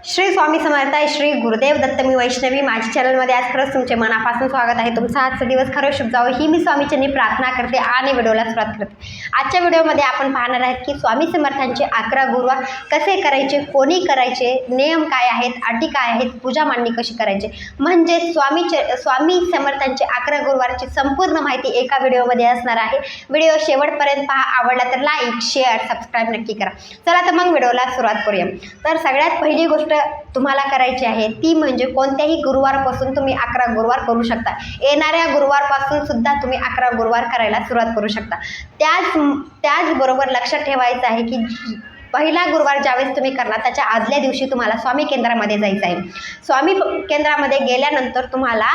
श्री स्वामी समर्थ श्री गुरुदेव दत्त मी वैष्णवी माझ्या चॅनलमध्ये आज खरंच तुमचे मनापासून स्वागत आहे। तुमचा आजचा दिवस खरंच शुभ जावो ही मी स्वामीचरणी प्रार्थना करते आणि व्हिडिओला सुरुवात करते। आजच्या व्हिडिओमध्ये आपण पाहणार आहोत की स्वामी समर्थांचे 11 गुरुवार कसे करायचे, कोणी करायचे, नियम काय आहेत, अटी काय आहेत, पूजा मांडणी कशी करायची, म्हणजे स्वामी समर्थांचे 11 गुरुवारची संपूर्ण माहिती एका व्हिडिओमध्ये असणार आहे। व्हिडिओ शेवटपर्यंत पहा, आवडला तर लाईक शेअर सबस्क्राईब नक्की करा। चला तर मग व्हिडिओला सुरुवात करूया। तर सगळ्यात पहिली गोष्ट तुम्हाला करायची आहे ती म्हणजे कोणत्याही गुरुवारपासून तुम्ही 11 गुरुवार करू शकता। येणाऱ्या गुरुवारपासून सुद्धा तुम्ही 11 गुरुवार करायला सुरुवात करू शकता। त्याचबरोबर लक्षात ठेवायचं आहे की पहिला गुरुवार ज्यावेळेस तुम्ही करणार त्याच्या आदल्या दिवशी तुम्हाला स्वामी केंद्रामध्ये जायचं आहे। स्वामी केंद्रामध्ये गेल्यानंतर तुम्हाला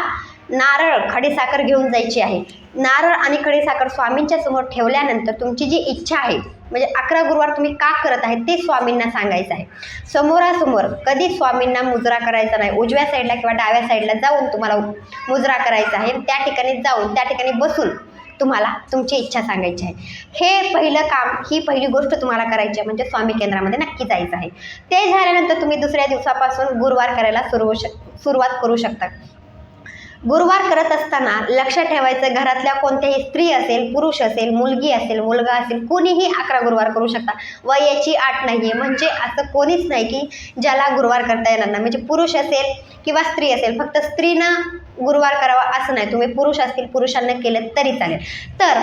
नारळ खडीसाखर घेऊन जायची आहे। नारळ आणि खडीसाखर स्वामींच्या समोर ठेवल्यानंतर तुमची जी इच्छा आहे म्हणजे 11 गुरुवार तुम्ही का करत आहे ते स्वामींना सांगायचं आहे। समोरासमोर कधी स्वामींना मुजरा करायचा नाही, उजव्या साईडला किंवा डाव्या साईडला जाऊन तुम्हाला मुजरा करायचा आहे। त्या ठिकाणी जाऊन त्या ठिकाणी बसून तुम्हाला तुमची इच्छा सांगायची आहे। हे पहिलं काम, ही पहिली गोष्ट तुम्हाला करायची आहे, म्हणजे स्वामी केंद्रामध्ये नक्की जायचं आहे। ते झाल्यानंतर तुम्ही दुसऱ्या दिवसापासून गुरुवार करायला सुरुवात करू शकता। गुरुवार करत असताना लक्षात ठेवायचं घरातल्या कोणत्याही स्त्री असेल, पुरुष असेल, मुलगी असेल, मुलगा असेल, कोणीही 11 गुरुवार करू शकता। वयाची अट नाही आहे, म्हणजे असं कोणीच नाही की ज्याला गुरुवार करता येणार नाही, म्हणजे पुरुष असेल किंवा स्त्री असेल, फक्त स्त्रीनं गुरुवार करावा असं नाही, तुम्ही पुरुष असतील पुरुषांना केलं तरी चालेल। तर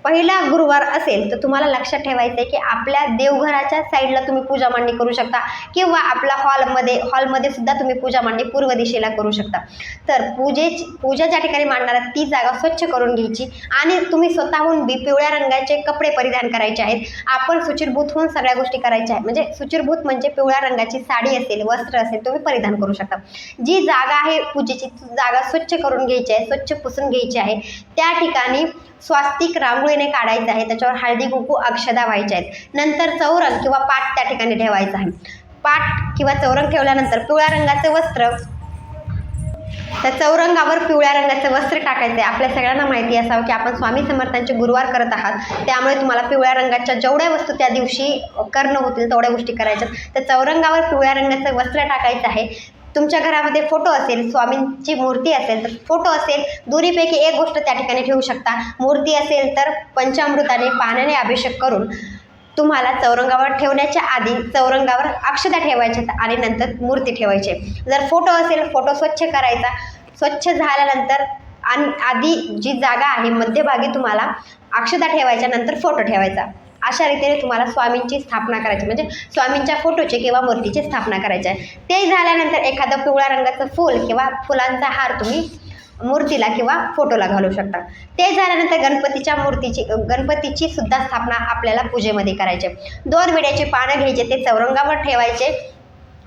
पहिला गुरुवार असेल तर तुम्हाला लक्षात ठेवायचं आहे की आपल्या देवघराच्या साईडला तुम्ही पूजा मांडणी करू शकता किंवा आपल्या हॉलमध्ये सुद्धा तुम्ही पूजा मांडणी पूर्व दिशेला करू शकता। तर पूजा ज्या ठिकाणी मांडणार ती जागा स्वच्छ करून घ्यायची आणि तुम्ही स्वतःहून पिवळ्या रंगाचे कपडे परिधान करायचे आहेत। आपण सुचिरभूत होऊन सगळ्या गोष्टी करायच्या आहेत, म्हणजे सुचिरभूत म्हणजे पिवळ्या रंगाची साडी असेल, वस्त्र असेल, तुम्ही परिधान करू शकता। जी जागा आहे पूजेची जागा स्वच्छ करून घ्यायची आहे, स्वच्छ पुसून घ्यायची आहे। त्या ठिकाणी स्वास्तिक रांगोळीने काढायचं आहे, त्याच्यावर हळदी कुंकू अक्षदा व्हायच्या आहेत। नंतर चौरंग किंवा पाट त्या ठिकाणी ठेवायचा आहे। पाट किंवा चौरंग ठेवल्यानंतर पिवळ्या रंगाचे वस्त्र, त्या चौरंगावर पिवळ्या रंगाचं वस्त्र टाकायचं आहे। आपल्या सगळ्यांना माहिती असावं की आपण स्वामी समर्थांचे गुरुवार करत आहात, त्यामुळे तुम्हाला पिवळ्या रंगाच्या जेवढ्या वस्तू त्या दिवशी करणं होतील तेवढ्या गोष्टी करायच्या। तर चौरंगावर पिवळ्या रंगाचं वस्त्र टाकायचं आहे। तुमच्या घरामध्ये फोटो असेल, स्वामींची मूर्ती असेल तर फोटो असेल, दोन्हीपैकी एक गोष्ट त्या ठिकाणी ठेवू शकता। मूर्ती असेल तर पंचामृताने पाण्याने अभिषेक करून तुम्हाला चौरंगावर ठेवण्याच्या आधी चौरंगावर अक्षता ठेवायच्या आणि नंतर मूर्ती ठेवायची। जर फोटो असेल, फोटो स्वच्छ करायचा, स्वच्छ झाल्यानंतर आणि आधी जी जागा आहे मध्यभागी तुम्हाला अक्षता ठेवायच्या, नंतर फोटो ठेवायचा। अशा रीतीने तुम्हाला स्वामींची स्थापना करायची, म्हणजे स्वामींच्या फोटोची किंवा मूर्तीची स्थापना करायची आहे। ते झाल्यानंतर एखादं पिवळ्या रंगाचं फूल किंवा फुलांचा हार तुम्ही मूर्तीला किंवा फोटोला घालू शकता। ते झाल्यानंतर गणपतीची सुद्धा स्थापना आपल्याला पूजेमध्ये करायची। 2 विड्याचे पानं घ्यायचे, ते चौरंगावर ठेवायचे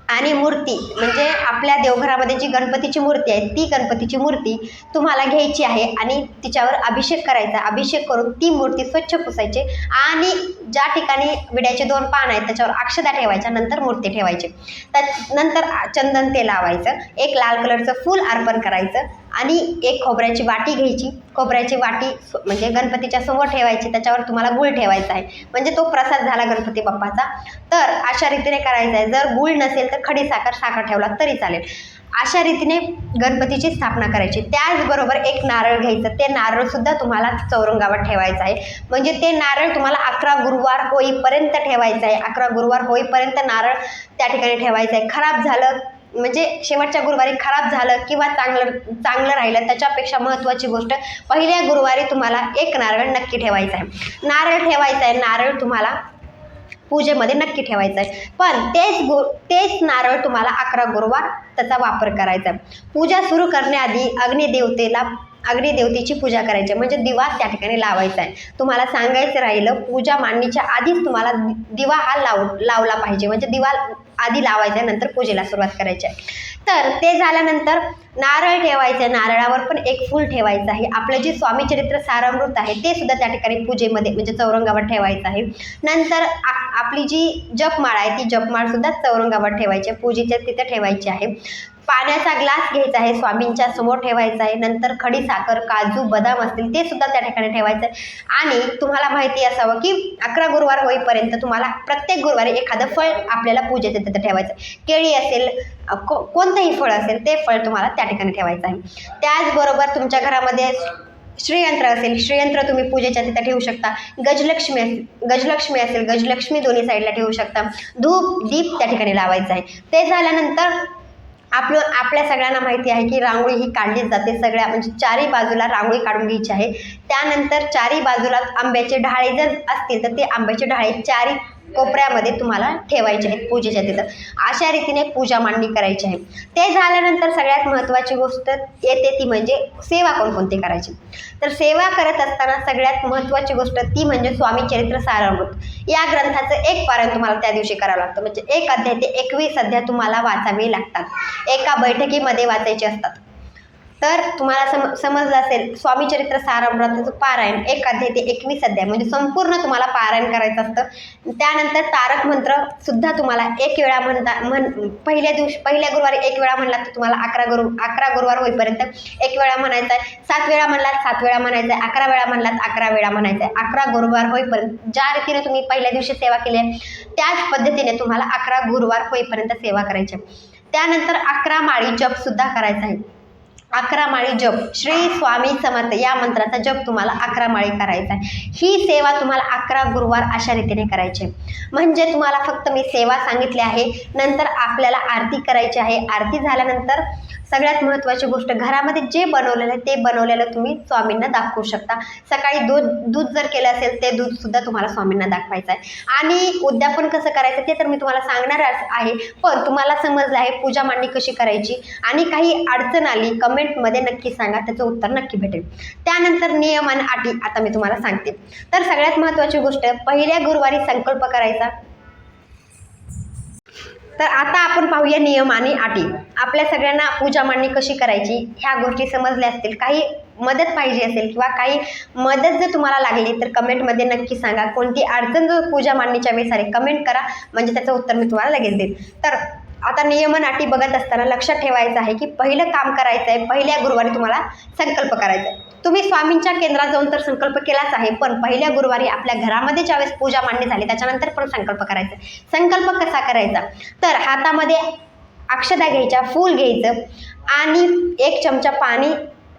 आणि मूर्ती म्हणजे आपल्या देवघरामध्ये जी गणपतीची मूर्ती आहे ती गणपतीची मूर्ती तुम्हाला घ्यायची आहे आणि तिच्यावर अभिषेक करायचा। अभिषेक करून ती मूर्ती स्वच्छ पुसायची आणि ज्या ठिकाणी विड्याचे 2 पान आहेत त्याच्यावर अक्षता ठेवायच्या, नंतर मूर्ती ठेवायची। नंतर चंदन ते लावायचं, एक लाल कलरचं फूल अर्पण करायचं आणि एक खोबऱ्याची वाटी घ्यायची। खोबऱ्याची वाटी म्हणजे गणपतीच्या समोर ठेवायची, त्याच्यावर तुम्हाला गूळ ठेवायचा आहे, म्हणजे तो प्रसाद झाला गणपती बाप्पाचा। तर अशा रीतीने करायचं आहे। जर गूळ नसेल तर साखर ठेवला तरी चालेल। अशा रीतीने गणपतीची स्थापना करायची। त्याचबरोबर एक नारळ घ्यायचं, ते नारळ सुद्धा तुम्हाला चौरंगावर ठेवायचं आहे, म्हणजे ते नारळ तुम्हाला 11 गुरुवार होईपर्यंत ठेवायचं आहे। 11 गुरुवार होईपर्यंत नारळ त्या ठिकाणी ठेवायचं आहे। खराब झालं म्हणजे शेवटच्या गुरुवारी खराब झालं किंवा चांगलं राहिलं त्याच्यापेक्षा महत्त्वाची गोष्ट पहिल्या गुरुवारी तुम्हाला एक नारळ नक्की ठेवायचं आहे। नारळ तुम्हाला पूजेमध्ये नक्की ठेवायचं आहे, पण तेच नारळ तुम्हाला 11 गुरुवार त्याचा वापर करायचा आहे। पूजा सुरू करण्याआधी अग्निदेवतेची पूजा करायची, म्हणजे दिवा त्या ठिकाणी लावायचा आहे। तुम्हाला सांगायचं राहिलं, पूजा मांडणीच्या आधीच तुम्हाला दिवा हा लावला पाहिजे, म्हणजे दिवा आधी लावायचा आहे, नंतर पूजेला सुरुवात करायची आहे। तर ते झाल्यानंतर नारळ ठेवायचं आहे, नारळावर पण एक फूल ठेवायचं आहे। आपलं जे स्वामी चरित्र सारामृत आहे ते सुद्धा त्या ठिकाणी पूजेमध्ये म्हणजे चौरंगावर ठेवायचं आहे। नंतर आपली जी जपमाळ आहे ती जपमाळ सुद्धा चौरंगावर ठेवायची, पूजेच्या तिथे ठेवायची आहे। पाण्याचा ग्लास घ्यायचा आहे, स्वामींच्या समोर ठेवायचा आहे. नंतर खडी साखर, काजू, बदाम असतील ते सुद्धा त्या ठिकाणी ठेवायचं आहे. आणि तुम्हाला माहिती असावं की 11 गुरुवार होईपर्यंत तुम्हाला प्रत्येक गुरुवारी एखादं फळ आपल्याला पूजेचं तिथं ठेवायचं. केळी असेल, कोणतंही फळ असेल ते फळ तुम्हाला त्या ठिकाणी ठेवायचं आहे. त्याचबरोबर तुमच्या घरामध्ये श्रीयंत्र असेल, श्रीयंत्र तुम्ही पूजेच्या तिथं ठेवू शकता. गजलक्ष्मी असेल, गजलक्ष्मी दोन्ही साईडला ठेवू शकता. धूप दीप त्या ठिकाणी लावायचं आहे. ते झाल्यानंतर आपल्या सगळ्यांना माहिती आहे की रांगोळी ही काढलीच जाते. सगळ्या म्हणजे चारी बाजूला रांगोळी काढून घ्यायची आहे. त्यानंतर चारी बाजूला आंब्याचे डहाळे जर असतील तर ते आंब्याचे डहाळे चारी कोपऱ्यामध्ये तुम्हाला ठेवायचे आहेत पूजेच्या तिथं. अशा रीतीने पूजा मांडणी करायची आहे. ते झाल्यानंतर सगळ्यात महत्त्वाची गोष्ट येते ती म्हणजे सेवा कोणकोणती करायची. तर सेवा करत असताना सगळ्यात महत्त्वाची गोष्ट ती म्हणजे स्वामी चरित्र सारामृत या ग्रंथाचं एक पारायण तुम्हाला त्या दिवशी करावं लागतं. म्हणजे 1 अध्याय ते 21 अध्याय तुम्हाला वाचावे लागतात. एका बैठकीमध्ये वाचायचे असतात. तर तुम्हाला समजलं असेल स्वामी चरित्र सारामृताचं पारायण 1 अध्याय ते 21 अध्याय म्हणजे संपूर्ण तुम्हाला पारायण करायचं असतं. त्यानंतर तारक मंत्र सुद्धा तुम्हाला एक वेळा पहिल्या गुरुवारी 1 वेळा म्हणलात तर तुम्हाला 11 गुरुवार होईपर्यंत 1 वेळा म्हणायचा आहे. 7 वेळा म्हणलात 7 वेळा म्हणायचं आहे. 11 वेळा म्हणलात 11 वेळा म्हणायचं आहे. 11 गुरुवार होईपर्यंत ज्या रीतीने तुम्ही पहिल्या दिवशी सेवा केली आहे त्याच पद्धतीने तुम्हाला 11 गुरुवार होईपर्यंत सेवा करायची आहे. त्यानंतर 11 माळी जप सुद्धा करायचा आहे. 11 माळी जप श्री स्वामी समर्थ या मंत्राचा जप तुम्हाला 11 माळी करायचा आहे. ही सेवा तुम्हाला 11 गुरुवार अशा रीतीने करायची आहे. म्हणजे तुम्हाला फक्त मी सेवा सांगितली आहे. नंतर आपल्याला आरती करायची आहे. आरती झाल्यानंतर सगळ्यात महत्त्वाची गोष्ट घरामध्ये जे बनवलेलं आहे ते बनवलेलं तुम्ही स्वामींना दाखवू शकता. सकाळी दूध जर केलं असेल ते दूध सुद्धा तुम्हाला स्वामींना दाखवायचं आहे. आणि उद्यापन कसं करायचं ते तर मी तुम्हाला सांगणार आहे. पण तुम्हाला समजलं आहे पूजा मांडणी कशी करायची आणि काही अडचण आली कमेंटमध्ये नक्की सांगा, त्याचं उत्तर नक्की भेटेल. त्यानंतर नियम आणि अटी आता मी तुम्हाला सांगते. तर सगळ्यात महत्त्वाची गोष्ट पहिल्या गुरुवारी संकल्प करायचा. तर आता आपण पाहूया नियम आणि अटी. आपल्या सगळ्यांना पूजा मांडणी कशी करायची ह्या गोष्टी समजल्या असतील. काही मदत पाहिजे असेल किंवा काही मदत जर तुम्हाला लागली तर कमेंटमध्ये नक्की सांगा. कोणती अडचण जर पूजा मांडणीच्या वेळेस आली कमेंट करा, म्हणजे त्याचं उत्तर मी तुम्हाला लगेच देईन. तर आता नियम आणि अटी बघत असताना लक्षात ठेवायचं आहे की पहिलं काम करायचं आहे पहिल्या गुरुवारी तुम्हाला संकल्प करायचा आहे. तुम्ही स्वामींच्या केंद्रात जाऊन तर संकल्प केलाच आहे, पण पहिल्या गुरुवारी आपल्या घरामध्ये ज्यावेळेस पूजा मांडणी झाली त्याच्यानंतर पण संकल्प करायचा. संकल्प कसा करायचा तर हातामध्ये अक्षदा घ्यायच्या, फूल घ्यायचं आणि 1 चमचा पाणी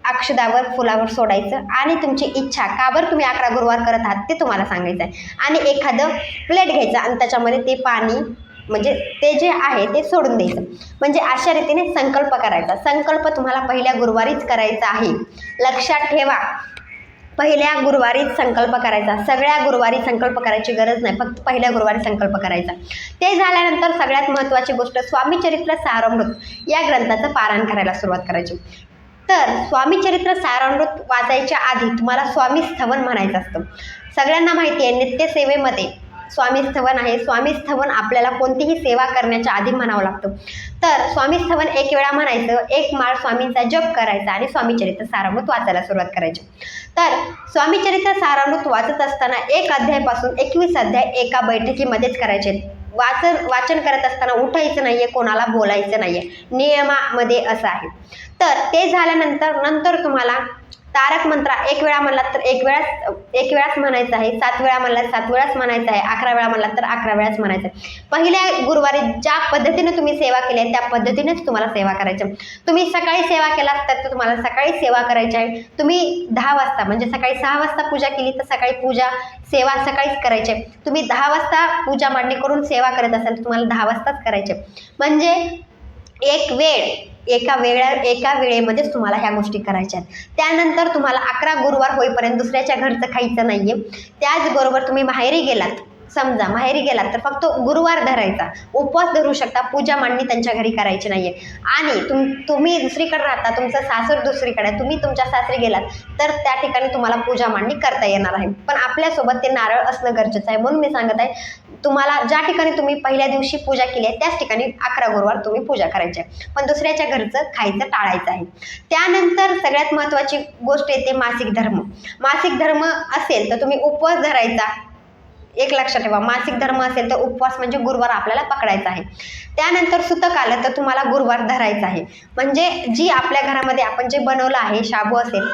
अक्षदावर फुलावर सोडायचं आणि तुमची इच्छा का बरं तुम्ही 11 गुरुवार करत आहात ते तुम्हाला सांगायचं आहे. आणि एखादं प्लेट घ्यायचं आणि त्याच्यामध्ये ते पाणी म्हणजे ते जे आहे ते सोडून द्यायचं. म्हणजे अशा रीतीने संकल्प करायचा. संकल्प तुम्हाला पहिल्या गुरुवारीच करायचा आहे. लक्षात ठेवा, पहिल्या गुरुवारीच संकल्प करायचा. सगळ्या गुरुवारी संकल्प करायची गरज नाही, फक्त पहिल्या गुरुवारी संकल्प करायचा. ते झाल्यानंतर सगळ्यात महत्त्वाची गोष्ट स्वामी चरित्र सारामृत या ग्रंथाचं पारायण करायला सुरुवात करायची. तर स्वामी चरित्र सारामृत वाचायच्या आधी तुम्हाला स्वामी स्थवन म्हणायचं असतं. सगळ्यांना माहिती आहे नित्यसेवेमध्ये स्वामी स्थवन आहे. स्वामी स्थवन आपल्याला कोणतीही सेवा करण्याच्या आधी म्हणावं लागतं. तर स्वामी स्थवन 1 वेळा म्हणायचं, 1 माळ स्वामींचा जप करायचा आणि स्वामी चरित्र सारामृत वाचायला सुरुवात करायची. तर स्वामी चरित्र सारामृत वाचत असताना 1 अध्यायापासून 21 अध्याय एका बैठकीमध्येच करायचे. वाचन करत असताना उठायचं नाहीये, कोणाला बोलायचं नाहीये, नियमामध्ये असं आहे. तर ते झाल्यानंतर तुम्हाला तारक मंत्र 1 वेळा म्हणलात तर 1 वेळाच म्हणायचं आहे. 7 वेळा म्हणलात 7 वेळाच म्हणायचं आहे. 11 वेळा म्हणलात तर 11 वेळाच म्हणायचं आहे. पहिल्या गुरुवारी ज्या पद्धतीने तुम्ही सेवा केली आहे त्या पद्धतीनेच तुम्हाला सेवा करायची. तुम्ही सकाळी सेवा केला तर तुम्हाला सकाळी सेवा करायची आहे. तुम्ही 10 वाजता म्हणजे सकाळी 6 वाजता पूजा केली तर सकाळी सेवा सकाळीच करायची. तुम्ही 10 वाजता पूजा मांडणी करून सेवा करत असाल तर तुम्हाला 10 वाजताच करायचे. म्हणजे एका वेळेमध्येच तुम्हाला ह्या गोष्टी करायच्या आहेत. त्यानंतर तुम्हाला 11 गुरुवार होईपर्यंत दुसऱ्याच्या घरचं खायचं नाहीये. त्याचबरोबर तुम्ही माहेरी गेलात तर फक्त गुरुवार धरायचा, उपवास धरू शकता. पूजा मांडणी त्यांच्या घरी करायची नाहीये. आणि तुम्ही दुसरीकडे राहता, तुमचं सासर दुसरीकडे, तुम्ही तुमच्या सासरी गेलात तर त्या ठिकाणी तुम्हाला पूजा मांडणी करता येणार आहे. पण आपल्यासोबत ते नारळ असणं गरजेचं आहे. म्हणून मी सांगत आहे तुम्हाला ज्या ठिकाणी तुम्ही पहिल्या दिवशी पूजा केली आहे त्याच ठिकाणी 11 गुरुवार तुम्ही पूजा करायची आहे, पण दुसऱ्याच्या घरचं खायचं टाळायचं आहे. त्यानंतर सगळ्यात महत्त्वाची गोष्ट येते मासिक धर्म. मासिक धर्म असेल तर तुम्ही उपवास धरायचा. एक लक्षात ठेवा, मासिक धर्म असेल तर उपवास म्हणजे गुरुवार आपल्याला पकडायचा आहे. त्यानंतर सुतक आलं तर तुम्हाला गुरुवार धरायचा आहे. म्हणजे जी आपल्या घरामध्ये आपण जे बनवलं आहे, शाबू असेल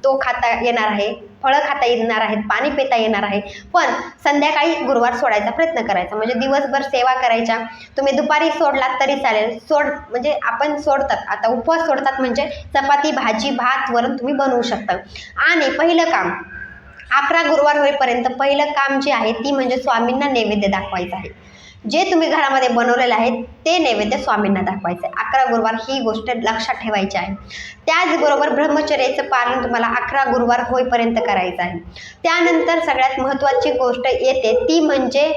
तो खाता येणार आहे, फळं खाता येणार आहेत, पाणी पिता येणार आहे, पण संध्याकाळी गुरुवार सोडायचा प्रयत्न करायचा. म्हणजे दिवसभर सेवा करायच्या. तुम्ही दुपारी सोडलात तरी चालेल. म्हणजे आपण सोडतात, आता उपवास सोडतात म्हणजे चपाती, भाजी, भात, वरण तुम्ही बनवू शकता. आणि पहिलं काम 11 गुरुवार होईपर्यंत पहिलं काम जे आहे ती म्हणजे स्वामींना नैवेद्य दाखवायचं आहे. जे तुम्ही घरामध्ये बनवलेलं आहे ते नैवेद्य स्वामींना दाखवायचं आहे. 11 गुरुवार ही गोष्ट लक्षात ठेवायची आहे. त्याचबरोबर ब्रह्मचर्याचं पालन तुम्हाला 11 गुरुवार होईपर्यंत करायचं आहे. त्यानंतर सगळ्यात महत्त्वाची गोष्ट येते ती म्हणजे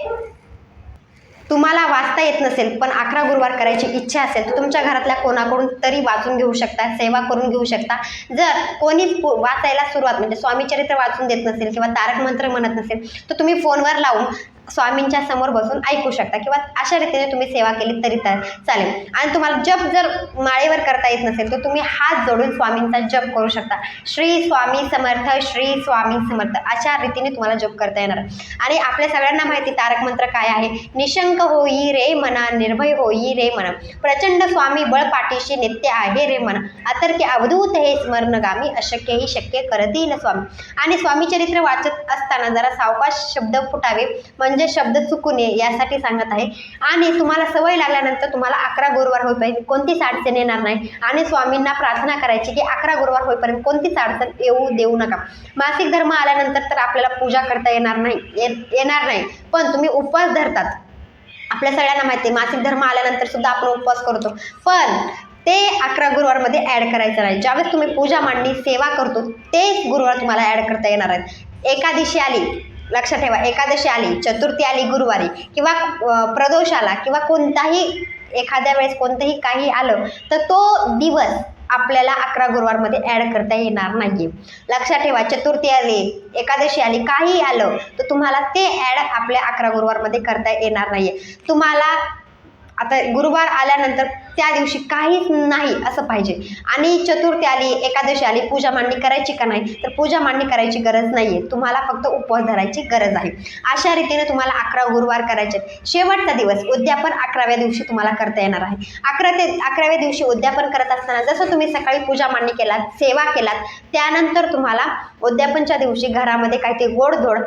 तुम्हाला वाचता येत नसेल पण 11 गुरुवार करायची इच्छा असेल तर तुमच्या घरातल्या कोणाकडून तरी वाचून घेऊ शकता, सेवा करून घेऊ शकता. जर कोणीच वाचायला सुरुवात म्हणजे स्वामीचरित्र वाचून देत नसेल किंवा तारक मंत्र म्हणत नसेल तर तुम्ही फोनवर लावून स्वामींच्या समोर बसून ऐकू शकता किंवा अशा रीतीने तुम्ही सेवा केली तरी चालेल. आणि तुम्हाला जप जर माळेवर करता येत नसेल तर तुम्ही हात जोडून स्वामींचा जप करू शकता. श्री स्वामी समर्थ, श्री स्वामी समर्थ अशा रीतीने तुम्हाला जप करता येणार. आणि आपल्या सगळ्यांना माहिती तारक मंत्र काय आहे. निशंक होई रे मना, निर्भय होई रे मना, प्रचंड स्वामी बळ पाठीशी नित्य आहे रे मना, अतर्क्य अवधूत हे स्मरणगामी, अशक्य ही शक्य करतील स्वामी. आणि स्वामी चरित्र वाचत असताना जरा सावकाश शब्द फुटावे म्हणजे शब्द चुकू नये यासाठी सांगत आहे. आणि तुम्हाला सवय लागल्यानंतर तुम्हाला 11 गुरुवार होईपर्यंत कोणतीच अडचण येणार नाही. आणि स्वामींना प्रार्थना करायची की 11 गुरुवार होईपर्यंत कोणतीच अडचण येऊ देऊ नका. मासिक धर्म आल्यानंतर तर आपल्याला पूजा करता येणार नाही, पण तुम्ही उपवास धरतात. आपल्या सगळ्यांना माहिती आहे मासिक धर्म आल्यानंतर सुद्धा आपण उपवास करतो, पण ते 11 गुरुवारमध्ये ॲड करायचं नाही. ज्यावेळेस तुम्ही पूजा मांडणी सेवा करतो तेच गुरुवार तुम्हाला ॲड करता येणार आहेत. एकादशी आली, लक्षात ठेवा, एकादशी आली, चतुर्थी आली गुरुवारी किंवा प्रदोष आला किंवा कोणताही एखाद्या वेळेस कोणतंही काही आलं तर तो दिवस आपल्याला 11 गुरुवारमध्ये ॲड करता येणार नाही. लक्षात ठेवा, चतुर्थी आली, एकादशी आली, काही आलं तर तुम्हाला ते ॲड आपल्या 11 गुरुवारमध्ये करता येणार नाही. तुम्हाला आता गुरुवार आल्यानंतर त्या दिवशी काहीच नाही असं पाहिजे. आणि चतुर्थी आली, एकादशी आली, पूजा मांडणी करायची का नाही तर पूजा मांडणी करायची गरज नाही आहे. तुम्हाला फक्त उपवास धरायची गरज आहे. अशा रीतीने तुम्हाला 11 गुरुवार करायचे. शेवटचा दिवस उद्यापन 11व्या दिवशी तुम्हाला करता येणार आहे. 11व्या दिवशी उद्यापन करत असताना जसं तुम्ही सकाळी पूजा मांडणी केलात, सेवा केलात, त्यानंतर तुम्हाला उद्यापनच्या दिवशी घरामध्ये काहीतरी गोडधोड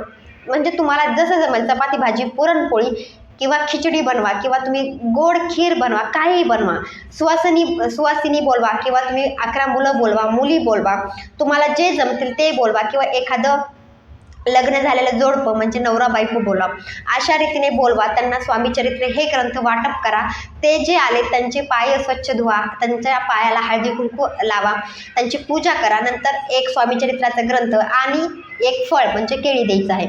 म्हणजे तुम्हाला जसं जमेल चपाती, भाजी, पुरणपोळी किंवा खिचडी बनवा किंवा तुम्ही गोड खीर बनवा, काहीही बनवा. सुवासिनी बोलवा किंवा तुम्ही 11 मुलं बोलवा, मुली बोलवा, तुम्हाला जे जमतील ते बोलवा किंवा एखादं लग्न झालेलं जोडपं म्हणजे नवरा बायको बोलवा. अशा रीतीने बोलवा. त्यांना स्वामीचरित्र हे ग्रंथ वाटप करा. ते जे आले त्यांचे पाय स्वच्छ धुवा, त्यांच्या पायाला हळदी कुंकू लावा, त्यांची पूजा करा. नंतर एक स्वामीचरित्राचा ग्रंथ आणि एक फळ म्हणजे केळी द्यायचं आहे.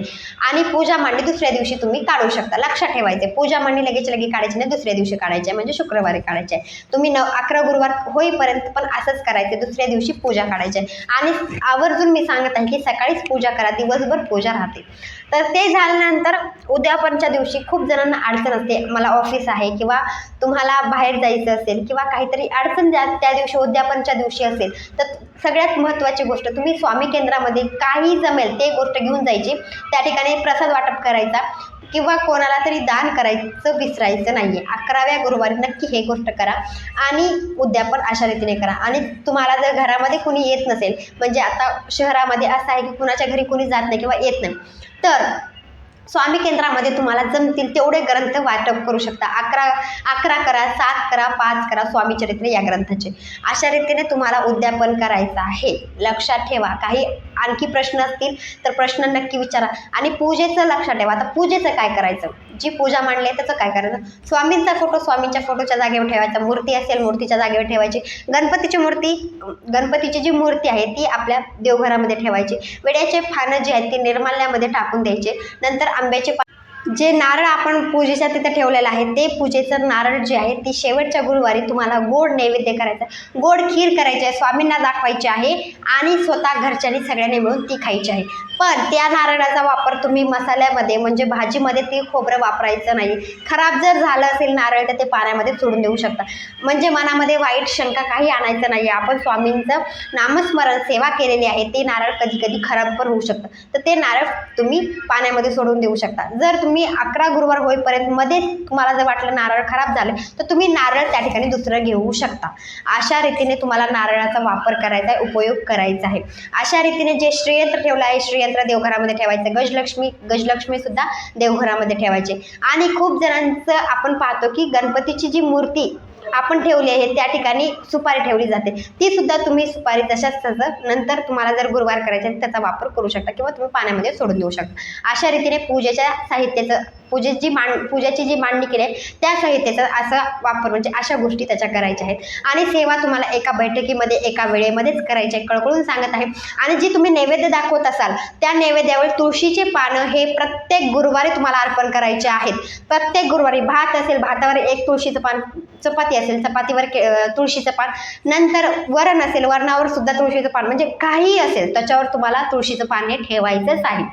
आणि पूजा मांडणी दुसऱ्या दिवशी तुम्ही काढू शकता. लक्षात ठेवायचे, पूजा मांडणी लगेच काढायची नाही, दुसऱ्या दिवशी काढायची आहे म्हणजे शुक्रवारी काढायची आहे. तुम्ही 11 गुरुवार होईपर्यंत पण असंच करायचं, दुसऱ्या दिवशी पूजा काढायची आहे. आणि आवर्जून मी सांगत आहे की सकाळीच पूजा करा, दिवसभर पूजा राहते. तर ते झाल्यानंतर उद्यापनच्या दिवशी खूप जणांना अडचण असते, मला ऑफिस आहे किंवा तुम्हाला बाहेर जायचं असेल किंवा काहीतरी अडचण त्या दिवशी उद्यापनच्या दिवशी असेल तर सगळ्यात महत्त्वाची गोष्ट तुम्ही स्वामी केंद्रामध्ये काही जमेल ते गोष्ट घेऊन जायची. त्या ठिकाणी प्रसाद वाटप करायचा किंवा कोणाला तरी दान करायचं विसरायचं नाही आहे. 11व्या गुरुवारी नक्की हे गोष्ट करा आणि उद्यापन अशा रीतीने करा. आणि तुम्हाला जर घरामध्ये कुणी येत नसेल म्हणजे आता शहरामध्ये असं आहे की कुणाच्या घरी कुणी जात नाही किंवा येत नाही तर स्वामी केंद्रामध्ये तुम्हाला जमतील तेवढे ग्रंथ वाटप करू शकता. 11 करा, 7 करा, 5 करा स्वामीचरित्र या ग्रंथाचे. अशा रीतीने तुम्हाला उद्यापन करायचं आहे. लक्षात ठेवा. काही आणखी प्रश्न असतील तर प्रश्न नक्की विचारा. आणि पूजेचं लक्षात ठेवा. आता पूजेचं काय करायचं, जी पूजा मांडली आहे त्याचं काय करायचं. स्वामींचा फोटो स्वामींच्या फोटोच्या जागेवर ठेवायचा, मूर्ती असेल मूर्तीच्या जागेवर ठेवायची, गणपतीची जी मूर्ती आहे ती आपल्या देवघरामध्ये ठेवायची, विड्याचे पानं जी आहेत ती निर्माल्यामध्ये टाकून द्यायचे, नंतर आंब्याचे जे नारळ आपण पूजेच्या तिथे ठेवलेलं आहे ते पूजेचं नारळ जे आहे ती शेवटच्या गुरुवारी तुम्हाला गोड नैवेद्य करायचा, गोड खीर करायची आहे, स्वामींना दाखवायची आहे आणि स्वतः घरच्यांनी सगळ्यांनी मिळून ती खायची आहे. पण त्या नारळाचा वापर तुम्ही मसाल्यामध्ये म्हणजे भाजीमध्ये ते खोबरं वापरायचं नाही. खराब जर झालं असेल नारळ तर ते पाण्यामध्ये सोडून देऊ शकता. म्हणजे मनामध्ये वाईट शंका काही आणायचं नाही. आपण स्वामींचं नामस्मरण सेवा केलेली आहे, ते नारळ कधी कधी खराब पण होऊ शकतं, तर ते नारळ तुम्ही पाण्यामध्ये सोडून देऊ शकता. जर तुम्ही 11 गुरुवार होईपर्यंत मध्ये तुम्हाला जर वाटलं नारळ खराब झालं तर तुम्ही नारळ त्या ठिकाणी दुसरं घेऊ शकता. अशा रीतीने तुम्हाला नारळाचा वापर करायचा आहे, उपयोग करायचा आहे. अशा रीतीने जे श्रीयंत्र ठेवलं आहे, श्रीयंत्र देवघरामध्ये ठेवायचं. गजलक्ष्मी सुद्धा देवघरामध्ये ठेवायचे. आणि खूप जणांचं आपण पाहतो की गणपतीची जी मूर्ती आपण ठेवली आहे त्या ठिकाणी सुपारी ठेवली जाते, ती सुद्धा तुम्ही सुपारी तशाच नंतर तुम्हाला जर गुरुवार करायचे त्याचा वापर करू शकता किंवा तुम्ही पाण्यामध्ये सोडून देऊ शकता. अशा रीतीने पूजेच्या साहित्याचं पूजाची जी मांडणी केली आहे त्या साहित्याचा असा वापर म्हणजे अशा गोष्टी त्याच्या करायच्या आहेत. आणि सेवा तुम्हाला एका बैठकीमध्ये एका वेळेमध्येच करायची आहे, कळकळून सांगत आहे. आणि जी तुम्ही नैवेद्य दाखवत असाल त्या नैवेद्यावर तुळशीचे पानं हे प्रत्येक गुरुवारी तुम्हाला अर्पण करायचे आहेत. प्रत्येक गुरुवारी भात असेल भातावर एक तुळशीचं पान, चपाती असेल चपातीवर तुळशीचं पान, नंतर वरण असेल वरणावर सुद्धा तुळशीचं पान, म्हणजे काही असेल त्याच्यावर तुम्हाला तुळशीचं पान हे ठेवायचंच आहे.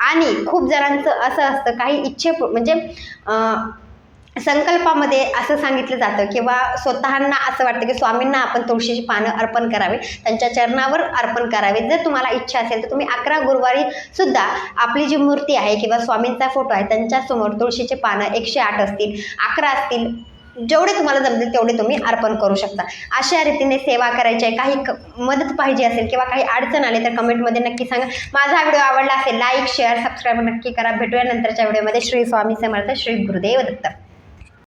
आणि खूप जणांचं असं असतं काही इच्छे म्हणजे संकल्पामध्ये असं सांगितलं जातं किंवा स्वतःंना असं वाटतं की स्वामींना आपण तुळशीची पानं अर्पण करावे, त्यांच्या चरणावर अर्पण करावे. जर तुम्हाला इच्छा असेल तर तुम्ही 11 गुरुवारी सुद्धा आपली जी मूर्ती आहे किंवा स्वामींचा फोटो आहे त्यांच्यासमोर तुळशीचे पानं 108 असतील 11 असतील जेवढे तुम्हाला जमतील तेवढे तुम्ही अर्पण करू शकता. अशा रीतीने सेवा करायची आहे. काही मदत पाहिजे असेल किंवा काही अडचण आली तर कमेंटमध्ये नक्की सांगा. माझा व्हिडिओ आवडला असेल लाईक शेअर सबस्क्राईब नक्की करा. भेटूया नंतरच्या व्हिडिओमध्ये. श्री स्वामी समर्थ. श्री गुरुदेव दत्त.